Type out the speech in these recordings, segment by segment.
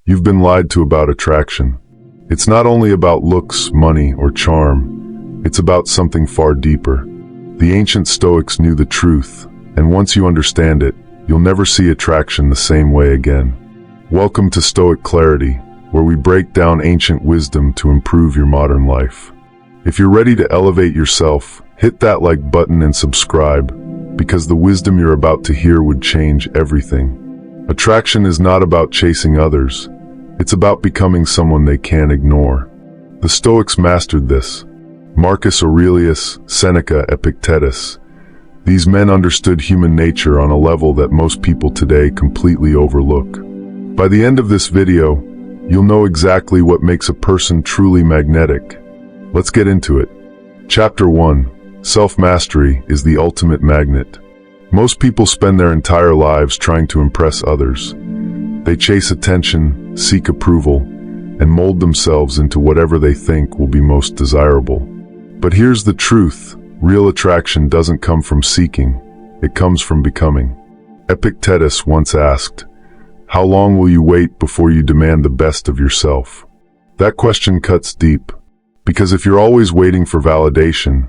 You've been lied to about attraction. It's not only about looks, money, or charm. It's about something far deeper. The ancient Stoics knew the truth, and once you understand it, you'll never see attraction the same way again. Welcome to Stoic Clarity, where we break down ancient wisdom to improve your modern life. If you're ready to elevate yourself, hit that like button and subscribe, because the wisdom you're about to hear would change everything. Attraction is not about chasing others. It's about becoming someone they can't ignore. The Stoics mastered this. Marcus Aurelius, Seneca, Epictetus. These men understood human nature on a level that most people today completely overlook. By the end of this video, you'll know exactly what makes a person truly magnetic. Let's get into it. Chapter 1. Self-mastery is the ultimate magnet. Most people spend their entire lives trying to impress others. They chase attention, seek approval, and mold themselves into whatever they think will be most desirable. But here's the truth. Real attraction doesn't come from seeking. It comes from becoming. Epictetus once asked, "How long will you wait before you demand the best of yourself?" That question cuts deep. Because if you're always waiting for validation,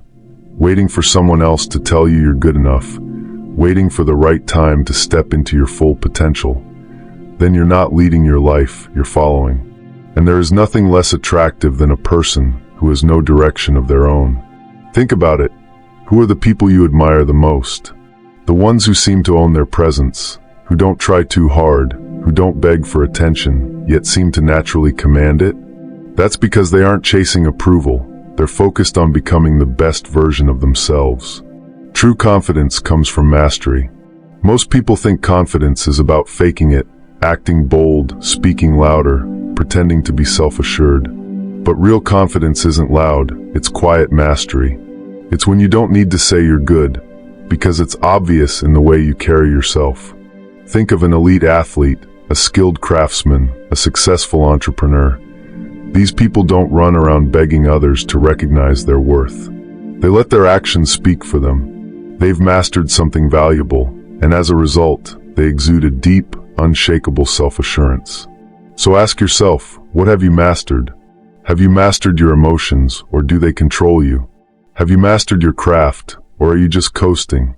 waiting for someone else to tell you you're good enough, waiting for the right time to step into your full potential, then you're not leading your life, you're following. And there is nothing less attractive than a person who has no direction of their own. Think about it. Who are the people you admire the most? The ones who seem to own their presence, who don't try too hard, who don't beg for attention, yet seem to naturally command it? That's because they aren't chasing approval. They're focused on becoming the best version of themselves. True confidence comes from mastery. Most people think confidence is about faking it, acting bold, speaking louder, pretending to be self-assured. But real confidence isn't loud, it's quiet mastery. It's when you don't need to say you're good, because it's obvious in the way you carry yourself. Think of an elite athlete, a skilled craftsman, a successful entrepreneur. These people don't run around begging others to recognize their worth. They let their actions speak for them. They've mastered something valuable, and as a result, they exude a deep, unshakable self-assurance. So ask yourself, what have you mastered? Have you mastered your emotions, or do they control you? Have you mastered your craft, or are you just coasting?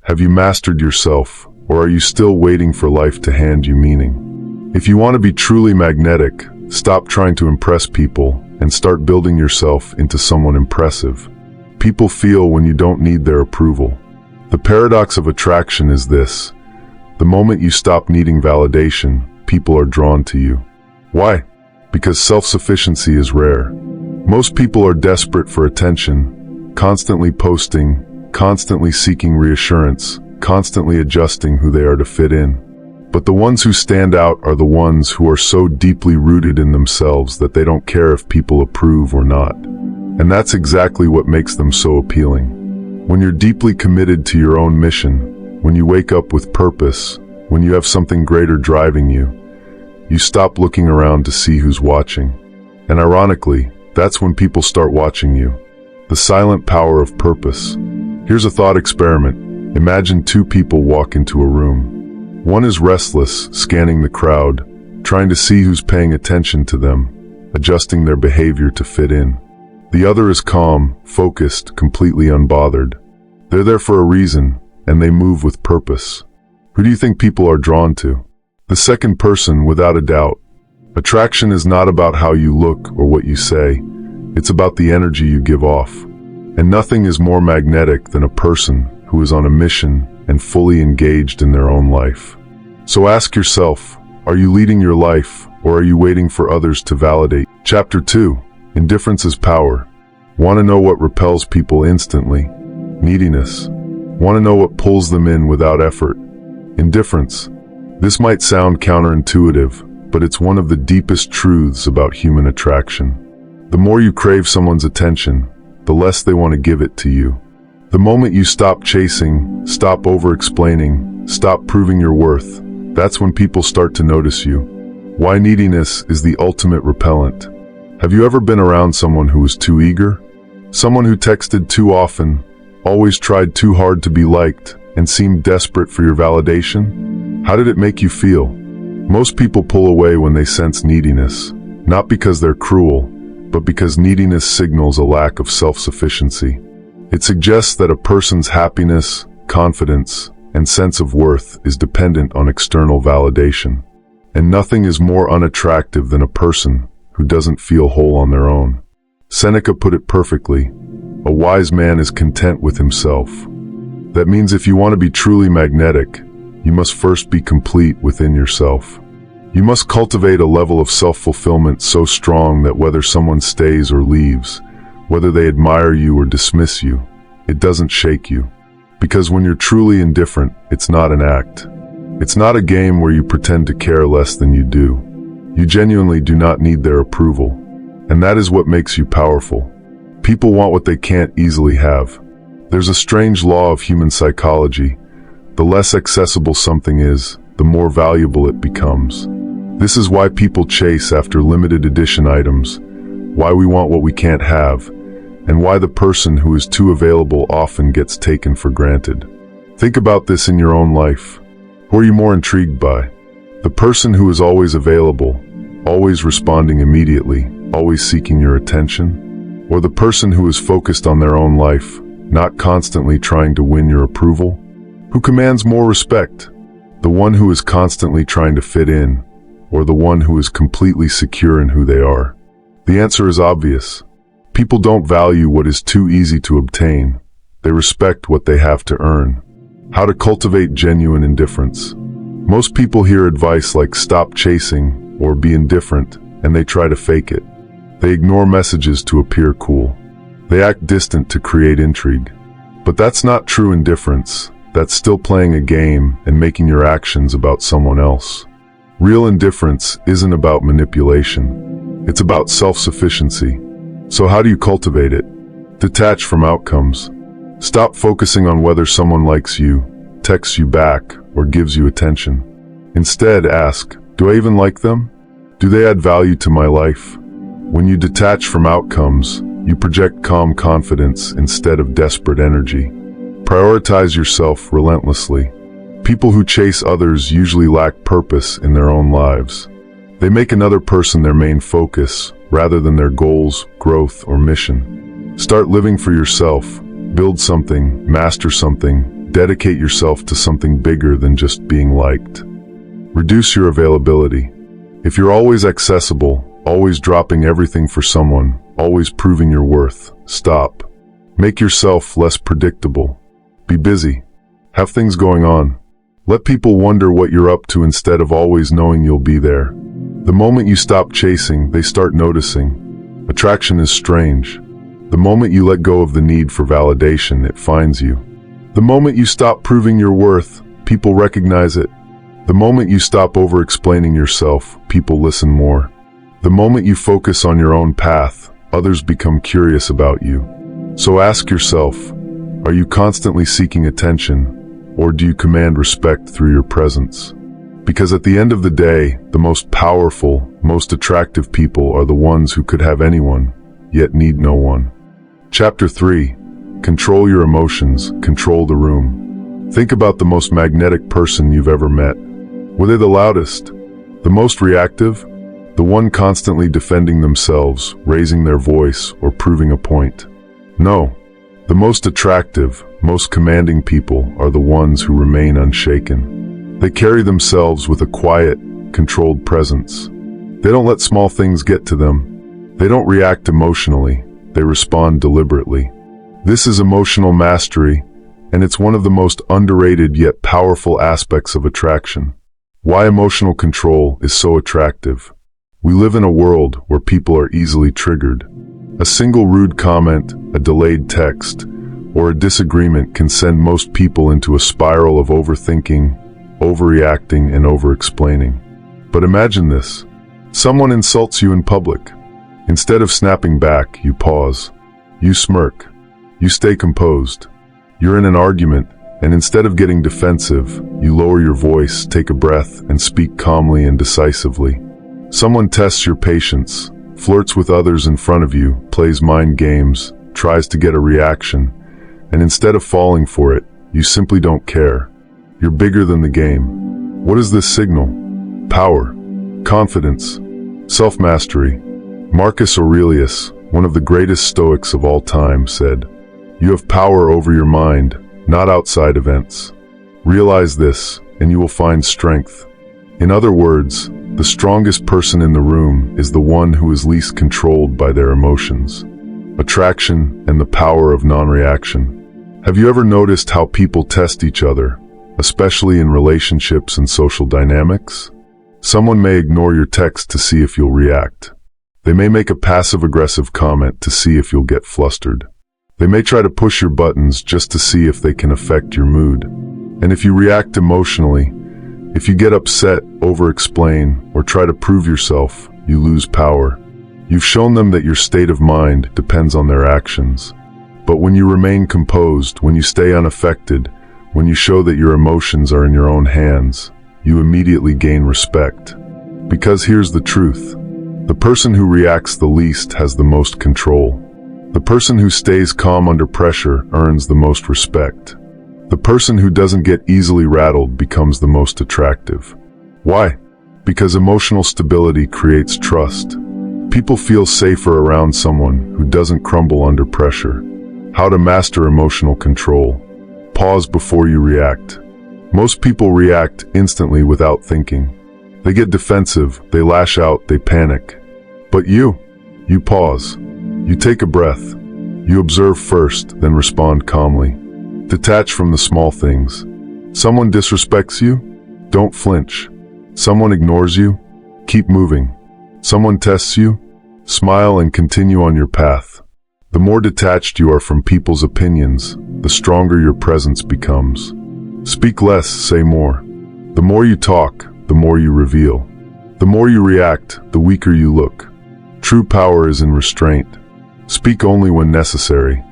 Have you mastered yourself, or are you still waiting for life to hand you meaning? If you want to be truly magnetic, stop trying to impress people and start building yourself into someone impressive. People feel when you don't need their approval. The paradox of attraction is this. The moment you stop needing validation, people are drawn to you. Why? Because self-sufficiency is rare. Most people are desperate for attention, constantly posting, constantly seeking reassurance, constantly adjusting who they are to fit in. But the ones who stand out are the ones who are so deeply rooted in themselves that they don't care if people approve or not. And that's exactly what makes them so appealing. When you're deeply committed to your own mission, when you wake up with purpose, when you have something greater driving you, you stop looking around to see who's watching. And ironically, that's when people start watching you. The silent power of purpose. Here's a thought experiment. Imagine two people walk into a room. One is restless, scanning the crowd, trying to see who's paying attention to them, adjusting their behavior to fit in. The other is calm, focused, completely unbothered. They're there for a reason, and they move with purpose. Who do you think people are drawn to? The second person, without a doubt. Attraction is not about how you look or what you say. It's about the energy you give off. And nothing is more magnetic than a person who is on a mission and fully engaged in their own life. So ask yourself, are you leading your life, or are you waiting for others to validate? Chapter 2. Indifference is power. Want to know what repels people instantly? Neediness. Want to know what pulls them in without effort? Indifference. This might sound counterintuitive, but it's one of the deepest truths about human attraction. The more you crave someone's attention, the less they want to give it to you. The moment you stop chasing, stop over-explaining, stop proving your worth, that's when people start to notice you. Why neediness is the ultimate repellent. Have you ever been around someone who was too eager? Someone who texted too often, always tried too hard to be liked, and seemed desperate for your validation? How did it make you feel? Most people pull away when they sense neediness, not because they're cruel, but because neediness signals a lack of self-sufficiency. It suggests that a person's happiness, confidence, and sense of worth is dependent on external validation. And nothing is more unattractive than a person who doesn't feel whole on their own. Seneca put it perfectly: a wise man is content with himself. That means if you want to be truly magnetic, you must first be complete within yourself. You must cultivate a level of self-fulfillment so strong that whether someone stays or leaves, whether they admire you or dismiss you, it doesn't shake you. Because when you're truly indifferent, it's not an act. It's not a game where you pretend to care less than you do. You genuinely do not need their approval. And that is what makes you powerful. People want what they can't easily have. There's a strange law of human psychology. The less accessible something is, the more valuable it becomes. This is why people chase after limited edition items, why we want what we can't have, and why the person who is too available often gets taken for granted. Think about this in your own life. Who are you more intrigued by? The person who is always available, always responding immediately, always seeking your attention? Or the person who is focused on their own life, not constantly trying to win your approval? Who commands more respect? The one who is constantly trying to fit in, or the one who is completely secure in who they are? The answer is obvious. People don't value what is too easy to obtain. They respect what they have to earn. How to cultivate genuine indifference. Most people hear advice like stop chasing or be indifferent, and they try to fake it. They ignore messages to appear cool. They act distant to create intrigue. But that's not true indifference. That's still playing a game and making your actions about someone else. Real indifference isn't about manipulation. It's about self-sufficiency. So how do you cultivate it? Detach from outcomes. Stop focusing on whether someone likes you, texts you back, or gives you attention. Instead, ask, do I even like them? Do they add value to my life? When you detach from outcomes, you project calm confidence instead of desperate energy. Prioritize yourself relentlessly. People who chase others usually lack purpose in their own lives. They make another person their main focus, rather than their goals, growth, or mission. Start living for yourself. Build something, master something, dedicate yourself to something bigger than just being liked. Reduce your availability. If you're always accessible, always dropping everything for someone, always proving your worth, stop. Make yourself less predictable. Be busy. Have things going on. Let people wonder what you're up to instead of always knowing you'll be there. The moment you stop chasing, they start noticing. Attraction is strange. The moment you let go of the need for validation, it finds you. The moment you stop proving your worth, people recognize it. The moment you stop over-explaining yourself, people listen more. The moment you focus on your own path, others become curious about you. So ask yourself, are you constantly seeking attention, or do you command respect through your presence? Because at the end of the day, the most powerful, most attractive people are the ones who could have anyone, yet need no one. Chapter 3. Control your emotions, control the room. Think about the most magnetic person you've ever met. Were they the loudest? The most reactive? The one constantly defending themselves, raising their voice, or proving a point? No. The most attractive, most commanding people are the ones who remain unshaken. They carry themselves with a quiet, controlled presence. They don't let small things get to them. They don't react emotionally. They respond deliberately. This is emotional mastery, and it's one of the most underrated yet powerful aspects of attraction. Why emotional control is so attractive. We live in a world where people are easily triggered. A single rude comment, a delayed text, or a disagreement can send most people into a spiral of overthinking, overreacting, and over-explaining. But imagine this. Someone insults you in public. Instead of snapping back, you pause. You smirk. You stay composed. You're in an argument, and instead of getting defensive, you lower your voice, take a breath, and speak calmly and decisively. Someone tests your patience, flirts with others in front of you, plays mind games, tries to get a reaction, and instead of falling for it, you simply don't care. You're bigger than the game. What does this signal? Power, confidence, self-mastery. Marcus Aurelius, one of the greatest Stoics of all time, said, "You have power over your mind, not outside events. Realize this, and you will find strength." In other words, the strongest person in the room is the one who is least controlled by their emotions. Attraction and the power of non-reaction. Have you ever noticed how people test each other, especially in relationships and social dynamics? Someone may ignore your text to see if you'll react. They may make a passive-aggressive comment to see if you'll get flustered. They may try to push your buttons just to see if they can affect your mood. And if you react emotionally, if you get upset, over-explain, or try to prove yourself, you lose power. You've shown them that your state of mind depends on their actions. But when you remain composed, when you stay unaffected, when you show that your emotions are in your own hands, you immediately gain respect. Because here's the truth. The person who reacts the least has the most control. The person who stays calm under pressure earns the most respect. The person who doesn't get easily rattled becomes the most attractive. Why? Because emotional stability creates trust. People feel safer around someone who doesn't crumble under pressure. How to master emotional control. Pause before you react. Most people react instantly without thinking. They get defensive, they lash out, they panic. But you pause. You take a breath. You observe first, then respond calmly. Detach from the small things. Someone disrespects you? Don't flinch. Someone ignores you? Keep moving. Someone tests you? Smile and continue on your path. The more detached you are from people's opinions, the stronger your presence becomes. Speak less, say more. The more you talk, the more you reveal. The more you react, the weaker you look. True power is in restraint. Speak only when necessary.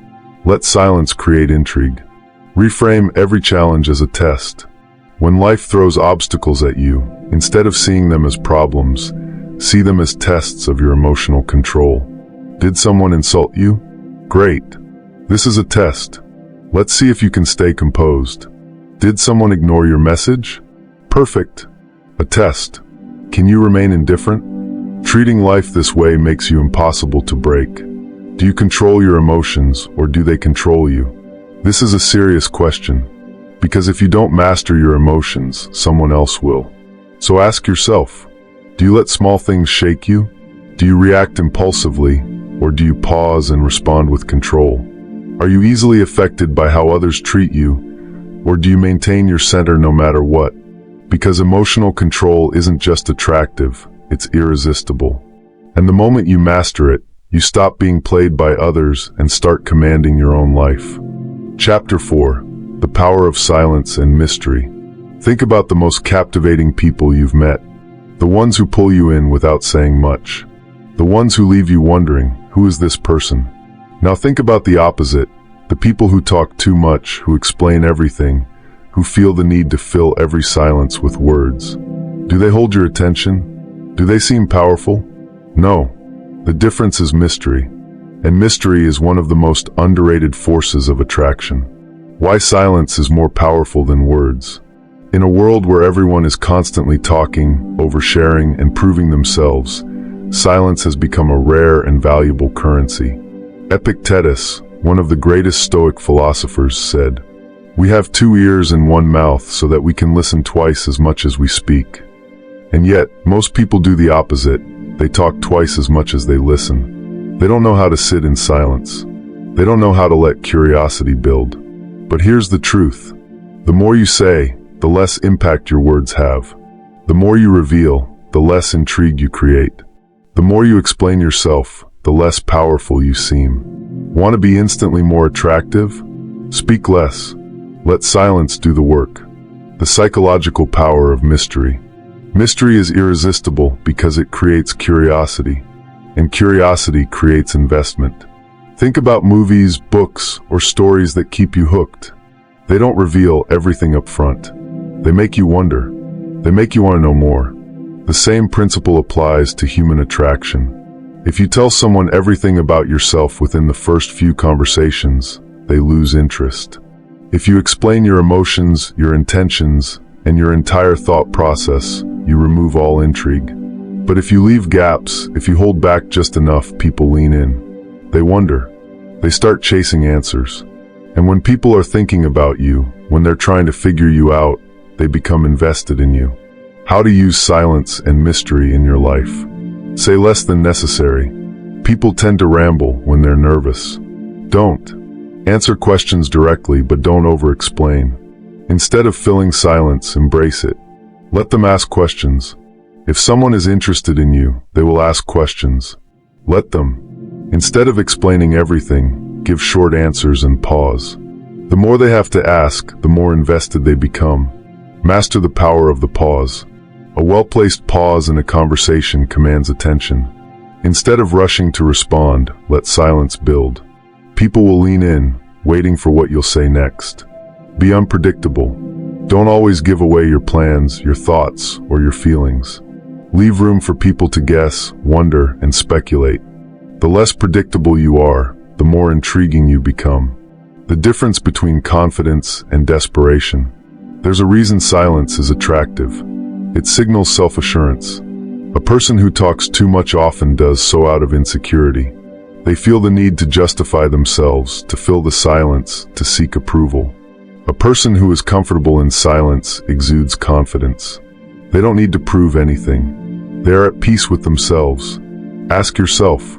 Let silence create intrigue. Reframe every challenge as a test. When life throws obstacles at you, instead of seeing them as problems, see them as tests of your emotional control. Did someone insult you? Great. This is a test. Let's see if you can stay composed. Did someone ignore your message? Perfect. A test. Can you remain indifferent? Treating life this way makes you impossible to break. Do you control your emotions, or do they control you? This is a serious question, because if you don't master your emotions, someone else will. So ask yourself, do you let small things shake you? Do you react impulsively, or do you pause and respond with control? Are you easily affected by how others treat you, or do you maintain your center no matter what? Because emotional control isn't just attractive, it's irresistible. And the moment you master it, you stop being played by others and start commanding your own life. Chapter 4. The Power of Silence and Mystery. Think about the most captivating people you've met. The ones who pull you in without saying much. The ones who leave you wondering, who is this person? Now think about the opposite. The people who talk too much, who explain everything, who feel the need to fill every silence with words. Do they hold your attention? Do they seem powerful? No. The difference is mystery. And mystery is one of the most underrated forces of attraction. Why silence is more powerful than words. In a world where everyone is constantly talking, oversharing, and proving themselves, silence has become a rare and valuable currency. Epictetus, one of the greatest Stoic philosophers, said, "We have 2 ears and 1 mouth so that we can listen twice as much as we speak." And yet, most people do the opposite. They talk twice as much as they listen. They don't know how to sit in silence. They don't know how to let curiosity build. But here's the truth. The more you say, the less impact your words have. The more you reveal, the less intrigue you create. The more you explain yourself, the less powerful you seem. Want to be instantly more attractive? Speak less. Let silence do the work. The psychological power of mystery. Mystery is irresistible because it creates curiosity. And curiosity creates investment. Think about movies, books, or stories that keep you hooked. They don't reveal everything up front. They make you wonder. They make you want to know more. The same principle applies to human attraction. If you tell someone everything about yourself within the first few conversations, they lose interest. If you explain your emotions, your intentions, and your entire thought process, you remove all intrigue. But if you leave gaps, if you hold back just enough, people lean in. They wonder. They start chasing answers. And when people are thinking about you, when they're trying to figure you out, they become invested in you. How to use silence and mystery in your life. Say less than necessary. People tend to ramble when they're nervous. Don't. Answer questions directly, but don't over-explain. Instead of filling silence, embrace it. Let them ask questions. If someone is interested in you, they will ask questions. Let them. Instead of explaining everything, give short answers and pause. The more they have to ask, the more invested they become. Master the power of the pause. A well-placed pause in a conversation commands attention. Instead of rushing to respond, let silence build. People will lean in, waiting for what you'll say next. Be unpredictable. Don't always give away your plans, your thoughts, or your feelings. Leave room for people to guess, wonder, and speculate. The less predictable you are, the more intriguing you become. The difference between confidence and desperation. There's a reason silence is attractive. It signals self-assurance. A person who talks too much often does so out of insecurity. They feel the need to justify themselves, to fill the silence, to seek approval. A person who is comfortable in silence exudes confidence. They don't need to prove anything. They are at peace with themselves. Ask yourself,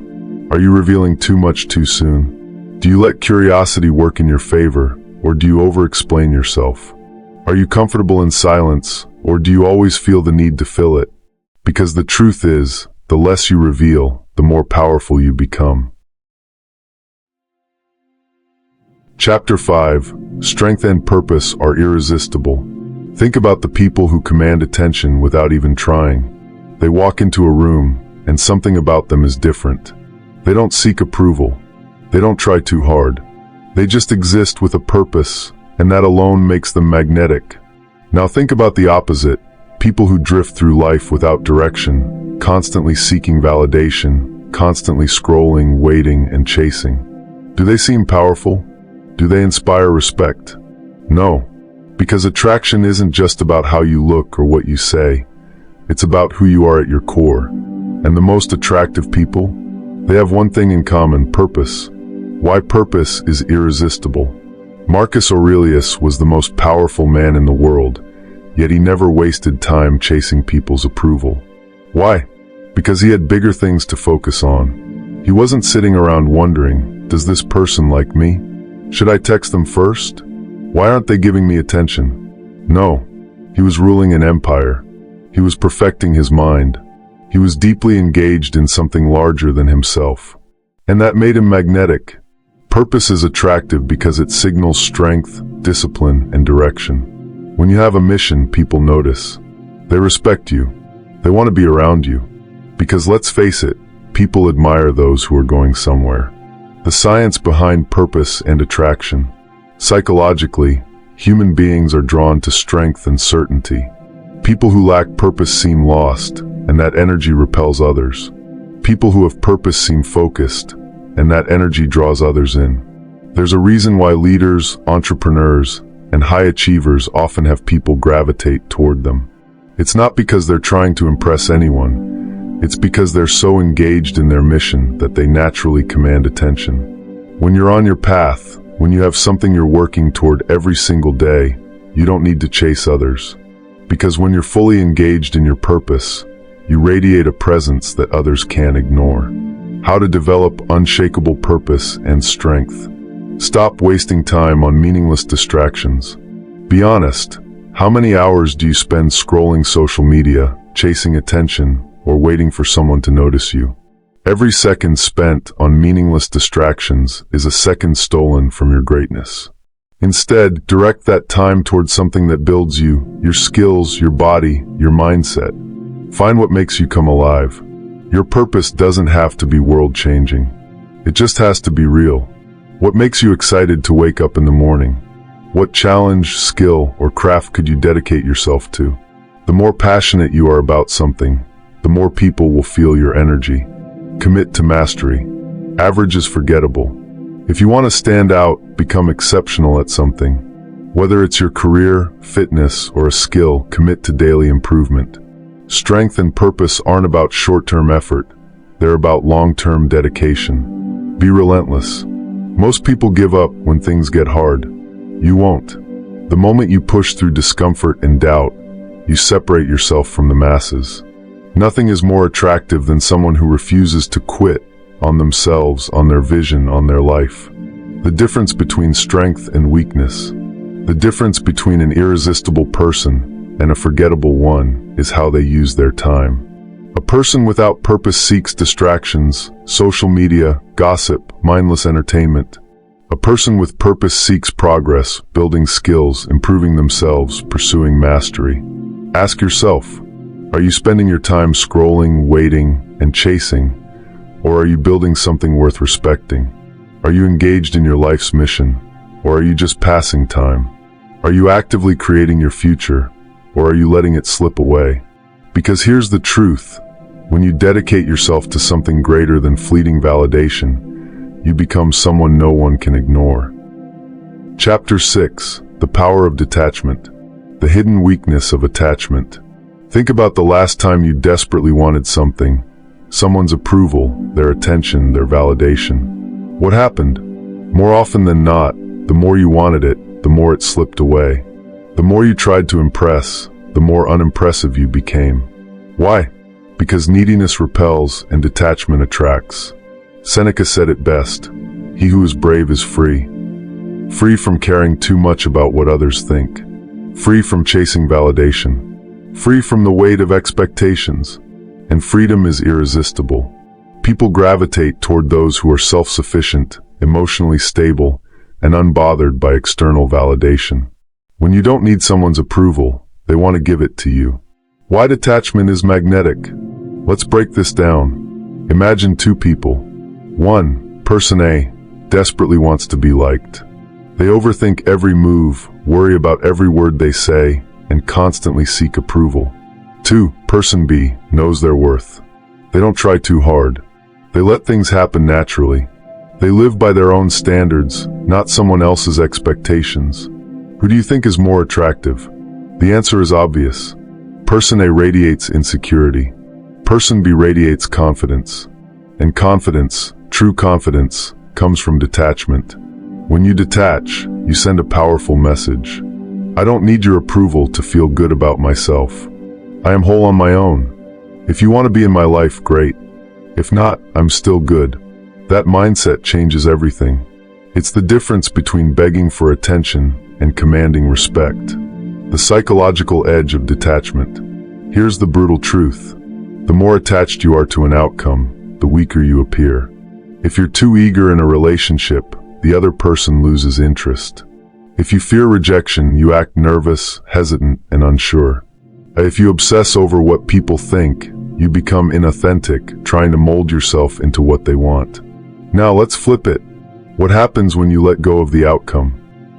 are you revealing too much too soon? Do you let curiosity work in your favor, or do you over-explain yourself? Are you comfortable in silence, or do you always feel the need to fill it? Because the truth is, the less you reveal, the more powerful you become. Chapter 5. Strength and purpose are irresistible. Think about the people who command attention without even trying. They walk into a room, and something about them is different. They don't seek approval. They don't try too hard. They just exist with a purpose, and that alone makes them magnetic. Now think about the opposite. People who drift through life without direction, constantly seeking validation, constantly scrolling, waiting, and chasing. Do they seem powerful? Do they inspire respect? No, because attraction isn't just about how you look or what you say. It's about who you are at your core. And the most attractive people? They have one thing in common: purpose. Why purpose is irresistible. Marcus Aurelius was the most powerful man in the world, yet he never wasted time chasing people's approval. Why? Because he had bigger things to focus on. He wasn't sitting around wondering, does this person like me? Should I text them first? Why aren't they giving me attention? No, he was ruling an empire. He was perfecting his mind. He was deeply engaged in something larger than himself. And that made him magnetic. Purpose is attractive because it signals strength, discipline, and direction. When you have a mission, people notice. They respect you. They want to be around you. Because let's face it, people admire those who are going somewhere. The science behind purpose and attraction. Psychologically, human beings are drawn to strength and certainty. People who lack purpose seem lost, and that energy repels others. People who have purpose seem focused, and that energy draws others in. There's a reason why leaders, entrepreneurs, and high achievers often have people gravitate toward them. It's not because they're trying to impress anyone. It's because they're so engaged in their mission that they naturally command attention. When you're on your path, when you have something you're working toward every single day, you don't need to chase others. Because when you're fully engaged in your purpose, you radiate a presence that others can't ignore. How to develop unshakable purpose and strength. Stop wasting time on meaningless distractions. Be honest. How many hours do you spend scrolling social media, chasing attention, or waiting for someone to notice you? Every second spent on meaningless distractions is a second stolen from your greatness. Instead, direct that time towards something that builds you, your skills, your body, your mindset. Find what makes you come alive. Your purpose doesn't have to be world-changing. It just has to be real. What makes you excited to wake up in the morning? What challenge, skill, or craft could you dedicate yourself to? The more passionate you are about something, the more people will feel your energy. Commit to mastery. Average is forgettable. If you want to stand out, become exceptional at something. Whether it's your career, fitness, or a skill, commit to daily improvement. Strength and purpose aren't about short-term effort. They're about long-term dedication. Be relentless. Most people give up when things get hard. You won't. The moment you push through discomfort and doubt, you separate yourself from the masses. Nothing is more attractive than someone who refuses to quit on themselves, on their vision, on their life. The difference between strength and weakness, the difference between an irresistible person and a forgettable one, is how they use their time. A person without purpose seeks distractions, social media, gossip, mindless entertainment. A person with purpose seeks progress, building skills, improving themselves, pursuing mastery. Ask yourself, are you spending your time scrolling, waiting, and chasing? Or are you building something worth respecting? Are you engaged in your life's mission? Or are you just passing time? Are you actively creating your future? Or are you letting it slip away? Because here's the truth. When you dedicate yourself to something greater than fleeting validation, you become someone no one can ignore. Chapter 6. The Power of Detachment. The Hidden Weakness of Attachment. Think about the last time you desperately wanted something, someone's approval, their attention, their validation. What happened? More often than not, the more you wanted it, the more it slipped away. The more you tried to impress, the more unimpressive you became. Why? Because neediness repels and detachment attracts. Seneca said it best, "He who is brave is free." Free from caring too much about what others think. Free from chasing validation. Free from the weight of expectations. And freedom is irresistible. People gravitate toward those who are self-sufficient, emotionally stable, and unbothered by external validation. When you don't need someone's approval, they want to give it to you. Why detachment is magnetic? Let's break this down. Imagine two people. One, person A, desperately wants to be liked. They overthink every move, worry about every word they say, and constantly seek approval. Two, person B, knows their worth. They don't try too hard. They let things happen naturally. They live by their own standards, not someone else's expectations. Who do you think is more attractive? The answer is obvious. Person A radiates insecurity. Person B radiates confidence. And confidence, true confidence, comes from detachment. When you detach, you send a powerful message. I don't need your approval to feel good about myself. I am whole on my own. If you want to be in my life, great. If not, I'm still good. That mindset changes everything. It's the difference between begging for attention and commanding respect. The psychological edge of detachment. Here's the brutal truth. The more attached you are to an outcome, the weaker you appear. If you're too eager in a relationship, the other person loses interest. If you fear rejection, you act nervous, hesitant, and unsure. If you obsess over what people think, you become inauthentic, trying to mold yourself into what they want. Now let's flip it. What happens when you let go of the outcome?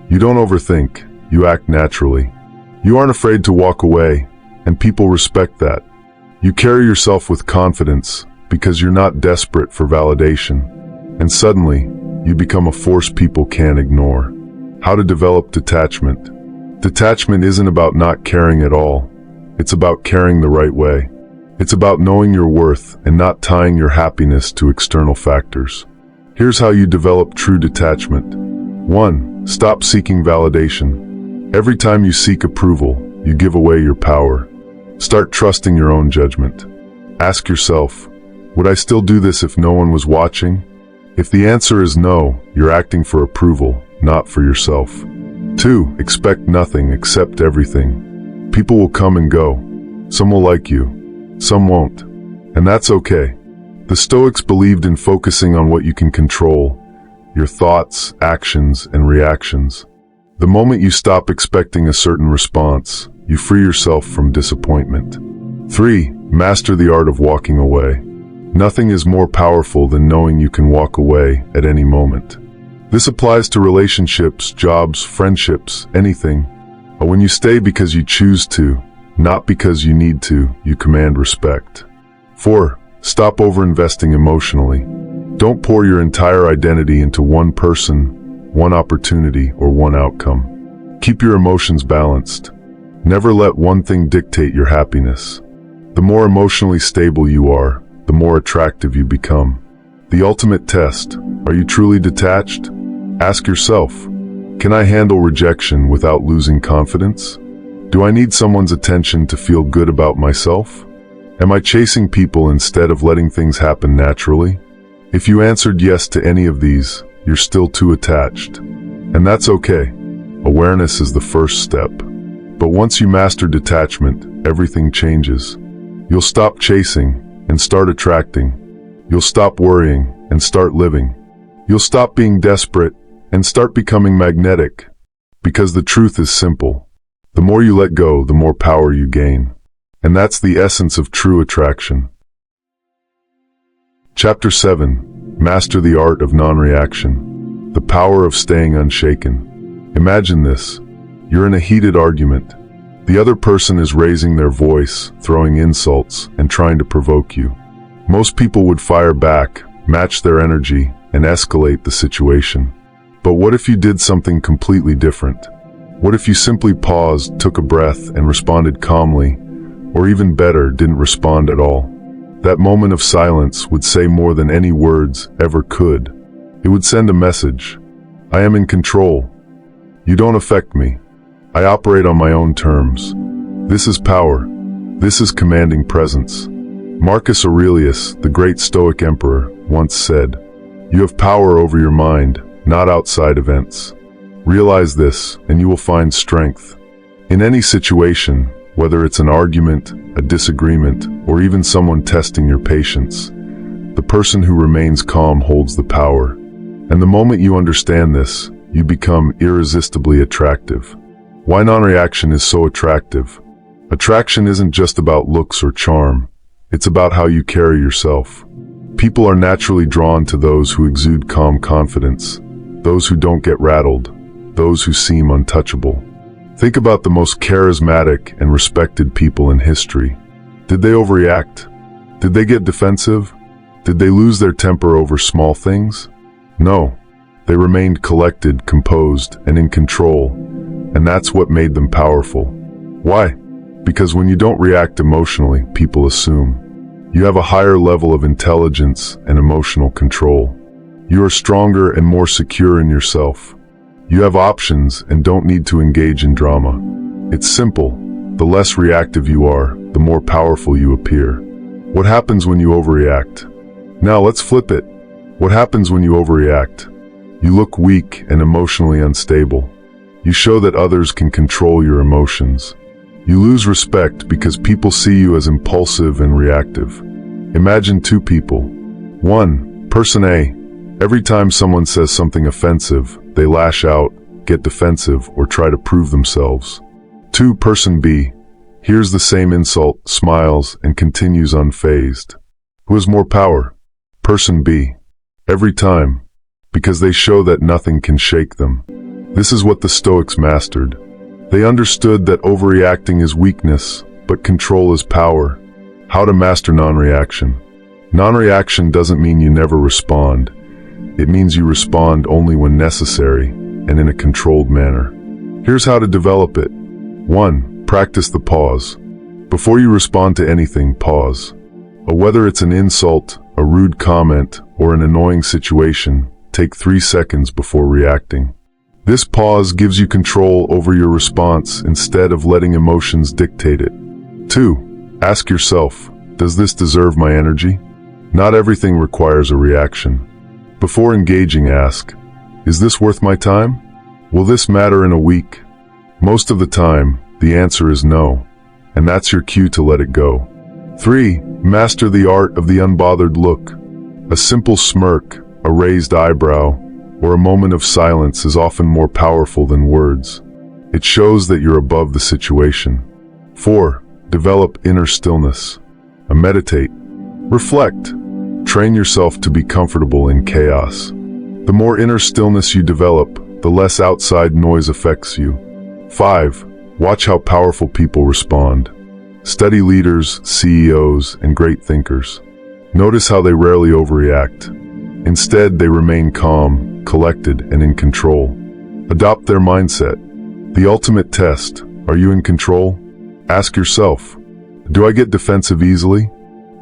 You don't overthink, you act naturally. You aren't afraid to walk away, and people respect that. You carry yourself with confidence because you're not desperate for validation. And suddenly, you become a force people can't ignore. How to develop detachment. Detachment isn't about not caring at all. It's about caring the right way. It's about knowing your worth and not tying your happiness to external factors. Here's how you develop true detachment. 1. Stop seeking validation. Every time you seek approval, you give away your power. Start trusting your own judgment. Ask yourself, would I still do this if no one was watching? If the answer is no, you're acting for approval, not for yourself. 2. Expect nothing, accept everything. People will come and go. Some will like you, some won't. And that's okay. The Stoics believed in focusing on what you can control, your thoughts, actions, and reactions. The moment you stop expecting a certain response, you free yourself from disappointment. 3. Master the art of walking away. Nothing is more powerful than knowing you can walk away at any moment. This applies to relationships, jobs, friendships, anything. But when you stay because you choose to, not because you need to, you command respect. 4. Stop over-investing emotionally. Don't pour your entire identity into one person, one opportunity, or one outcome. Keep your emotions balanced. Never let one thing dictate your happiness. The more emotionally stable you are, the more attractive you become. The ultimate test: are you truly detached? Ask yourself, can I handle rejection without losing confidence? Do I need someone's attention to feel good about myself? Am I chasing people instead of letting things happen naturally? If you answered yes to any of these, you're still too attached. And that's okay. Awareness is the first step. But once you master detachment, everything changes. You'll stop chasing and start attracting. You'll stop worrying and start living. You'll stop being desperate and start becoming magnetic. Because the truth is simple. The more you let go, the more power you gain. And that's the essence of true attraction. Chapter 7. Master the art of non-reaction. The power of staying unshaken. Imagine this. You're in a heated argument. The other person is raising their voice, throwing insults, and trying to provoke you. Most people would fire back, match their energy, and escalate the situation. But what if you did something completely different? What if you simply paused, took a breath, and responded calmly, or even better, didn't respond at all? That moment of silence would say more than any words ever could. It would send a message. I am in control. You don't affect me. I operate on my own terms. This is power. This is commanding presence. Marcus Aurelius, the great Stoic emperor, once said, "You have power over your mind, not outside events." Realize this, and you will find strength. In any situation, whether it's an argument, a disagreement, or even someone testing your patience, the person who remains calm holds the power. And the moment you understand this, you become irresistibly attractive. Why non-reaction is so attractive? Attraction isn't just about looks or charm. It's about how you carry yourself. People are naturally drawn to those who exude calm confidence, those who don't get rattled, those who seem untouchable. Think about the most charismatic and respected people in history. Did they overreact? Did they get defensive? Did they lose their temper over small things? No. They remained collected, composed, and in control, and that's what made them powerful. Why? Because when you don't react emotionally, people assume you have a higher level of intelligence and emotional control. You are stronger and more secure in yourself. You have options and don't need to engage in drama. It's simple. The less reactive you are, the more powerful you appear. What happens when you overreact? Now let's flip it. What happens when you overreact? You look weak and emotionally unstable. You show that others can control your emotions. You lose respect because people see you as impulsive and reactive. Imagine two people. One, person A. Every time someone says something offensive, they lash out, get defensive, or try to prove themselves. 2, person B. Hears the same insult, smiles, and continues unfazed. Who has more power? Person B. Every time. Because they show that nothing can shake them. This is what the Stoics mastered. They understood that overreacting is weakness, but control is power. How to master non-reaction. Non-reaction doesn't mean you never respond. It means you respond only when necessary and in a controlled manner. Here's how to develop it. 1. Practice the pause. Before you respond to anything, pause. Whether it's an insult, a rude comment, or an annoying situation, take 3 seconds before reacting. This pause gives you control over your response instead of letting emotions dictate it. 2. Ask yourself, does this deserve my energy? Not everything requires a reaction. Before engaging, ask, is this worth my time? Will this matter in a week? Most of the time, the answer is no, and that's your cue to let it go. 3. Master the art of the unbothered look. A simple smirk, a raised eyebrow, or a moment of silence is often more powerful than words. It shows that you're above the situation. 4. Develop inner stillness. Meditate. Reflect. Train yourself to be comfortable in chaos. The more inner stillness you develop, the less outside noise affects you. 5. Watch how powerful people respond. Study leaders, CEOs, and great thinkers. Notice how they rarely overreact. Instead, they remain calm, collected, and in control. Adopt their mindset. The ultimate test: are you in control? Ask yourself, do I get defensive easily?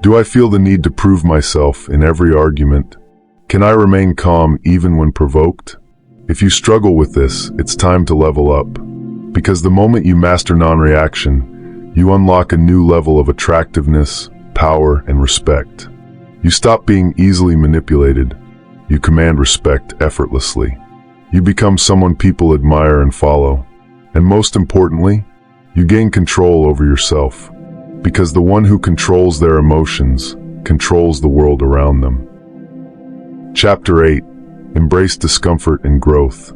Do I feel the need to prove myself in every argument? Can I remain calm even when provoked? If you struggle with this, it's time to level up. Because the moment you master non-reaction, you unlock a new level of attractiveness, power, and respect. You stop being easily manipulated. You command respect effortlessly. You become someone people admire and follow. And most importantly, you gain control over yourself. Because the one who controls their emotions controls the world around them. Chapter 8. Embrace discomfort and growth.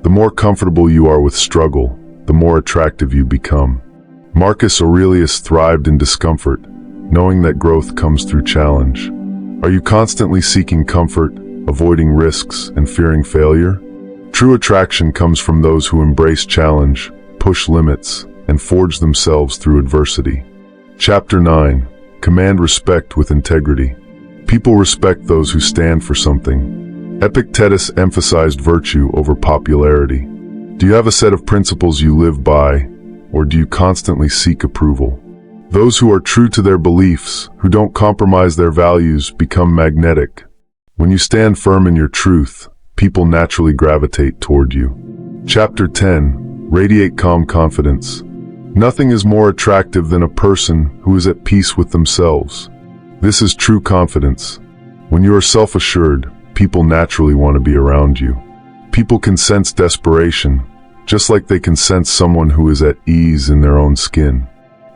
The more comfortable you are with struggle, the more attractive you become. Marcus Aurelius thrived in discomfort, knowing that growth comes through challenge. Are you constantly seeking comfort, avoiding risks, and fearing failure? True attraction comes from those who embrace challenge, push limits, and forge themselves through adversity. Chapter 9. Command respect with integrity. People respect those who stand for something. Epictetus emphasized virtue over popularity. Do you have a set of principles you live by, or do you constantly seek approval? Those who are true to their beliefs, who don't compromise their values, become magnetic. When you stand firm in your truth, people naturally gravitate toward you. Chapter 10. Radiate calm confidence. Nothing is more attractive than a person who is at peace with themselves. This is true confidence. When you are self-assured, people naturally want to be around you. People can sense desperation, just like they can sense someone who is at ease in their own skin.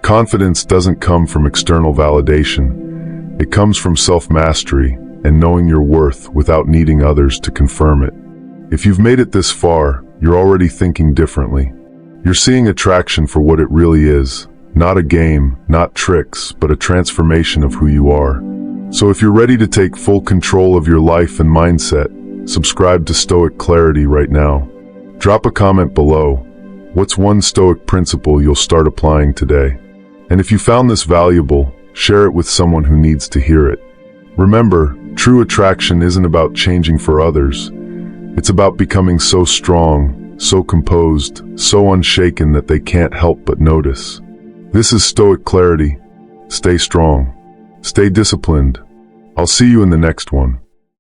Confidence doesn't come from external validation. It comes from self-mastery and knowing your worth without needing others to confirm it. If you've made it this far, you're already thinking differently. You're seeing attraction for what it really is. Not a game, not tricks, but a transformation of who you are. So if you're ready to take full control of your life and mindset, subscribe to Stoic Clarity right now. Drop a comment below. What's one Stoic principle you'll start applying today? And if you found this valuable, share it with someone who needs to hear it. Remember, true attraction isn't about changing for others. It's about becoming so strong, so composed, so unshaken that they can't help but notice. This is Stoic Clarity. Stay strong. Stay disciplined. I'll see you in the next one.